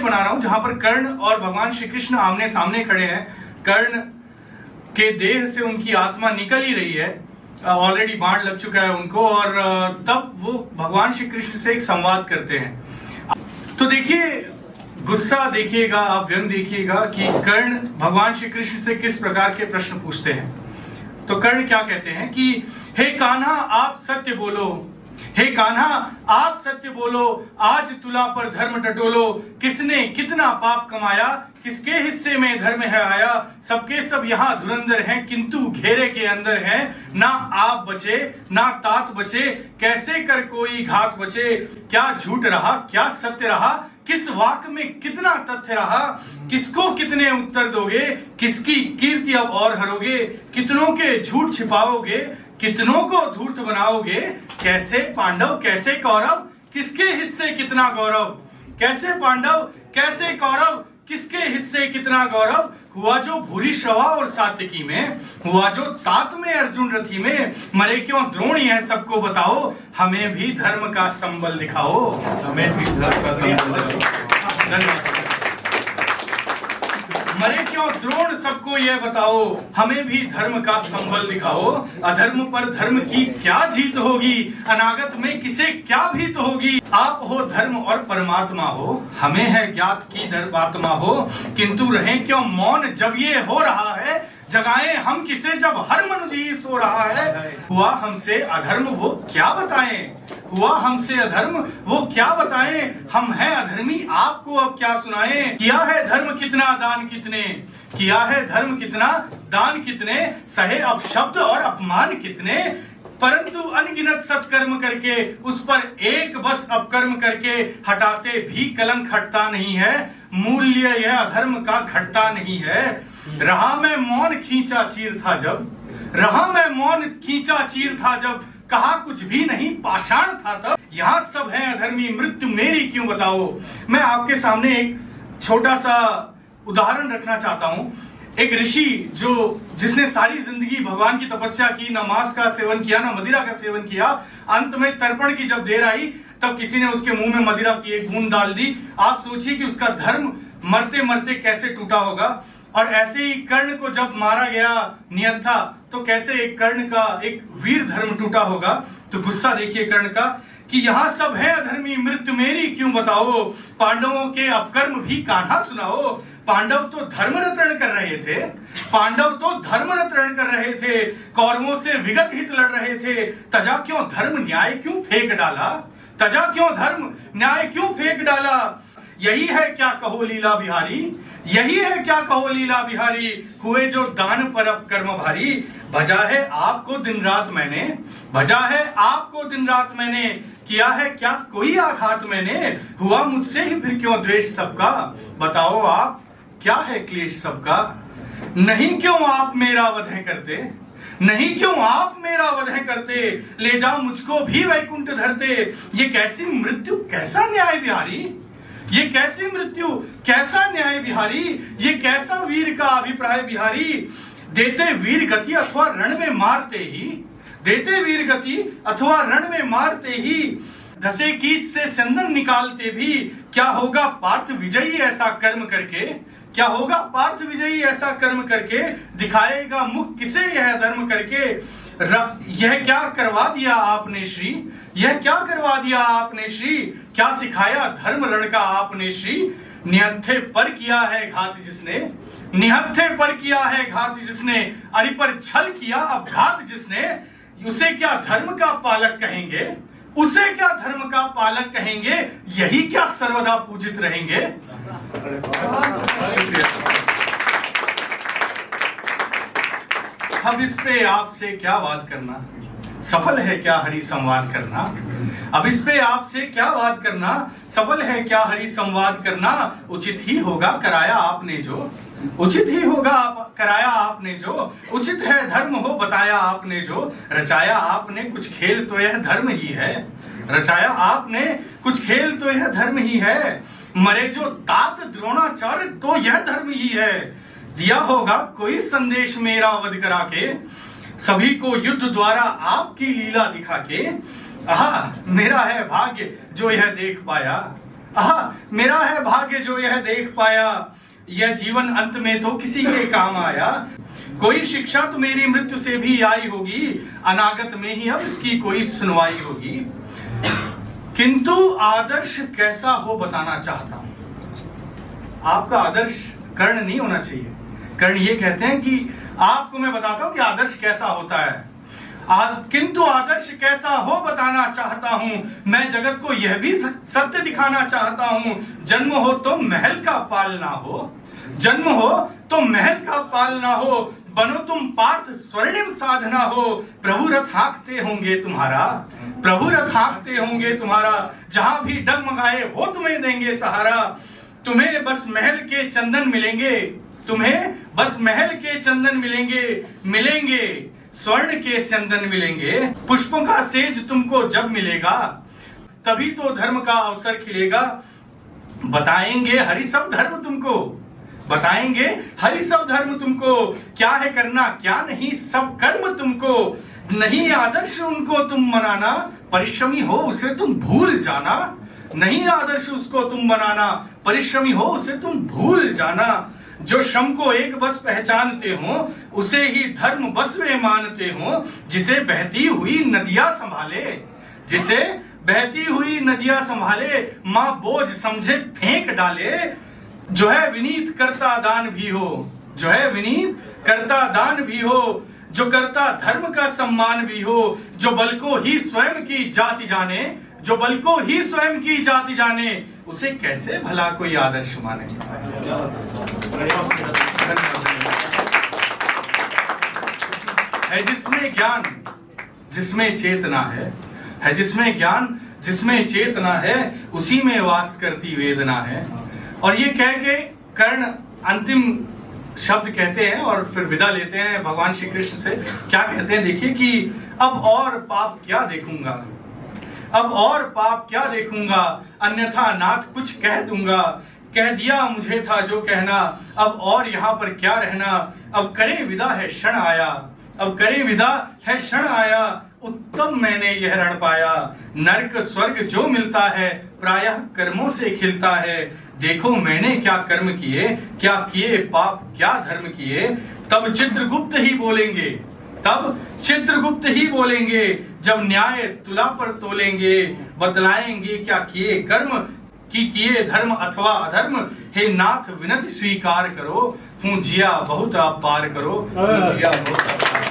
बना रहा हूं जहां पर कर्ण और भगवान श्री कृष्ण आमने सामने खड़े हैं। कर्ण के देह से उनकी आत्मा निकल ही रही है, ऑलरेडी बाण लग चुका है उनको, और तब वो भगवान श्री कृष्ण से एक संवाद करते हैं। तो देखिए, गुस्सा देखिएगा, आप व्यंग देखिएगा कि कर्ण भगवान श्री कृष्ण से किस प्रकार के प्रश्न पूछते हैं। तो कर्ण क्या कहते हैं कि हे कान्हा आप सत्य बोलो, हे कान्हा आप सत्य बोलो, आज तुला पर धर्म टटोलो, किसने कितना पाप कमाया, किसके हिस्से में धर्म है आया, सबके सब यहाँ धुरंधर हैं किंतु घेरे के अंदर हैं, ना आप बचे ना तात बचे, कैसे कर कोई घात बचे, क्या झूठ रहा क्या सत्य रहा, किस वाक में कितना तथ्य रहा, किसको कितने उत्तर दोगे, किसकी कीर्ति अब और हरोगे, कितनों के झूठ छिपाओगे, कितनों को धूर्त बनाओगे, कैसे पांडव कैसे कौरव, किसके हिस्से कितना गौरव, कैसे पांडव कैसे कौरव, किसके हिस्से कितना गौरव, हुआ जो भूरिश्रवा और सात्यकी में, हुआ जो तात में अर्जुन रथी में, मरे क्यों द्रोण यह सबको बताओ, हमें भी धर्म का संबल दिखाओ, हमें भी धर्म का संबल दिखाओ। मरे क्यों द्रोण सबको यह बताओ, हमें भी धर्म का संबल दिखाओ, अधर्म पर धर्म की क्या जीत होगी, अनागत में किसे क्या भीत होगी, आप हो धर्म और परमात्मा हो, हमें है ज्ञात की धर्मात्मा हो, किंतु रहे क्यों मौन जब ये हो रहा है, जगाएं हम किसे जब हर मनुष्य ही सो रहा है, हुआ हमसे अधर्म वो क्या बताएं, हुआ हमसे अधर्म वो क्या बताएं, हम हैं अधर्मी आपको अब क्या सुनाएं, किया है धर्म कितना दान कितने, किया है धर्म कितना दान कितने, सहे अब शब्द और अपमान कितने, परंतु अनगिनत सत्कर्म करके उस पर एक बस अपकर्म करके हटाते भी कलंक हटता नहीं है, मूल्य यह अधर्म का घटता नहीं है, रहा मैं मौन खींचा चीर था जब, रहा मैं मौन खींचा चीर था जब, कहा कुछ भी नहीं पाषाण था तब, यहाँ सब है अधर्मी मृत्यु मेरी क्यों बताओ। मैं आपके सामने एक छोटा सा उदाहरण रखना चाहता हूँ। एक ऋषि जिसने सारी जिंदगी भगवान की तपस्या की, न मांस का सेवन किया न मदिरा का सेवन किया, अंत में तर्पण की जब देर आई तब किसी ने उसके मुंह में मदिरा की एक बूंद डाल दी। आप सोचिए कि उसका धर्म मरते मरते कैसे टूटा होगा। और ऐसे ही कर्ण को जब मारा गया नियंथा, तो कैसे एक कर्ण का एक वीर धर्म टूटा होगा। तो गुस्सा देखिए कर्ण का कि यहाँ सब है अधर्मी मृत्यु मेरी क्यों बताओ, पांडवों के अपकर्म भी कान्हा सुनाओ, पांडव तो धर्मरत रण कर रहे थे, पांडव तो धर्मरत रण कर रहे थे, कौरवों से विगत हित लड़ रहे थे, तजा क्यों धर्म न्याय क्यों फेंक डाला, तजा क्यों धर्म न्याय क्यों फेंक डाला, यही है क्या कहो लीला बिहारी, यही है क्या कहो लीला बिहारी, हुए जो दान पर अब कर्म भारी, भजा है आपको दिन रात मैंने, भजा है आपको दिन रात मैंने, किया है क्या कोई आघात मैंने, हुआ मुझसे ही फिर क्यों द्वेष सबका, बताओ आप क्या है क्लेश सबका, नहीं क्यों आप मेरा वध करते, नहीं क्यों आप मेरा वध करते, ले जाओ मुझको भी वैकुंठ धरते, ये कैसी मृत्यु कैसा न्याय बिहारी, ये कैसी मृत्यु कैसा न्याय बिहारी, ये कैसा वीर का अभिप्राय बिहारी, देते वीर गति अथवा रण में मारते ही, देते वीर गति अथवा रण में मारते ही, धसे कीच से चंदन निकालते भी, क्या होगा पार्थ विजयी ऐसा कर्म करके, क्या होगा पार्थ विजयी ऐसा कर्म करके, दिखाएगा मुख किसे यह धर्म करके, यह क्या करवा दिया आपने श्री, यह क्या करवा दिया आपने श्री, क्या सिखाया धर्म रण का आपने श्री, निहत्थे पर किया है घात जिसने, निहत्थे पर किया है घात जिसने, अरि पर छल किया अपघात जिसने, उसे क्या धर्म का पालक कहेंगे, उसे क्या धर्म का पालक कहेंगे, यही क्या सर्वदा पूजित रहेंगे। अब इस पे आपसे क्या बात करना, सफल है क्या हरि संवाद करना, अब इस पे आपसे क्या बात करना, सफल है क्या हरि संवाद करना, उचित ही होगा कराया आपने जो, उचित ही होगा कराया आपने जो, उचित है धर्म हो बताया आपने जो, रचाया आपने कुछ खेल तो यह धर्म ही है, रचाया आपने कुछ खेल तो यह धर्म ही है, मरे जो तात द्रोणाचार्य तो यह धर्म ही है, दिया होगा कोई संदेश मेरा वध करा के, सभी को युद्ध द्वारा आपकी लीला दिखा के, आहा मेरा है भाग्य जो यह देख पाया, मेरा है भाग्य जो यह देख पाया, यह जीवन अंत में तो किसी के काम आया। कोई शिक्षा तो मेरी मृत्यु से भी आई होगी, अनागत में ही अब इसकी कोई सुनवाई होगी। किंतु आदर्श कैसा हो बताना चाहता हूं। आपका आदर्श कर्ण नहीं होना चाहिए। कर्ण ये कहते हैं कि आपको मैं बताता हूं कि आदर्श कैसा होता है। किंतु आदर्श कैसा हो बताना चाहता हूं, मैं जगत को यह भी सत्य दिखाना चाहता हूं। जन्म हो तो महल का पालना हो, जन्म हो तो महल का पालना हो। बनो तुम पार्थ स्वर्णिम साधना हो। प्रभु रथ हाँकते होंगे तुम्हारा, प्रभु रथ हाँकते होंगे तुम्हारा। जहां भी डगमगाए वो तुम्हें देंगे सहारा। तुम्हें बस महल के चंदन मिलेंगे, तुम्हें बस महल के चंदन मिलेंगे स्वर्ण के चंदन मिलेंगे। पुष्पों का सेज तुमको जब मिलेगा, तभी तो धर्म का अवसर खिलेगा। बताएंगे हरि सब धर्म तुमको, बताएंगे हरि सब धर्म तुमको। क्या है करना क्या नहीं सब कर्म तुमको। नहीं आदर्श उनको तुम मनाना, परिश्रमी हो उसे तुम भूल जाना। नहीं आदर्श उसको तुम बनाना, परिश्रमी हो उसे तुम भूल जाना। जो श्रम को एक बस पहचानते हो, उसे ही धर्म बस वे मानते हो। जिसे बहती हुई नदियां संभाले, जिसे बहती हुई नदियां संभाले, माँ बोझ समझे फेंक डाले। जो है विनीत करता दान भी हो, जो है विनीत करता दान भी हो। जो करता धर्म का सम्मान भी हो। जो बल को ही स्वयं की जाति जाने, जो बल को ही स्वयं की जाति जाने, उसे कैसे भला कोई आदर्श माने। है जिसमें ज्ञान जिसमें चेतना है जिसमें ज्ञान जिसमें चेतना है, उसी में वास करती वेदना है। और ये कह के कर्ण अंतिम शब्द कहते हैं और फिर विदा लेते हैं भगवान श्री कृष्ण से। क्या कहते हैं देखिए कि अब और पाप क्या देखूंगा, अब और पाप क्या देखूंगा। अन्यथा नाथ कुछ कह दूंगा। कह दिया मुझे था जो कहना, अब और यहाँ पर क्या रहना। अब करे विदा है क्षण आया, अब करे विदा है क्षण आया। उत्तम मैंने यह रण पाया। नरक स्वर्ग जो मिलता है, प्रायः कर्मों से खिलता है। देखो मैंने क्या कर्म किए, क्या किए पाप क्या धर्म किए। तब चित्रगुप्त ही बोलेंगे, तब चित्रगुप्त ही बोलेंगे। जब न्याय तुला पर तोलेंगे, बतलाएंगे क्या किए कर्म कि किए धर्म अथवा अधर्म। हे नाथ विनती स्वीकार करो, तू जिया बहुत आप पार करो, तू जिया बहुत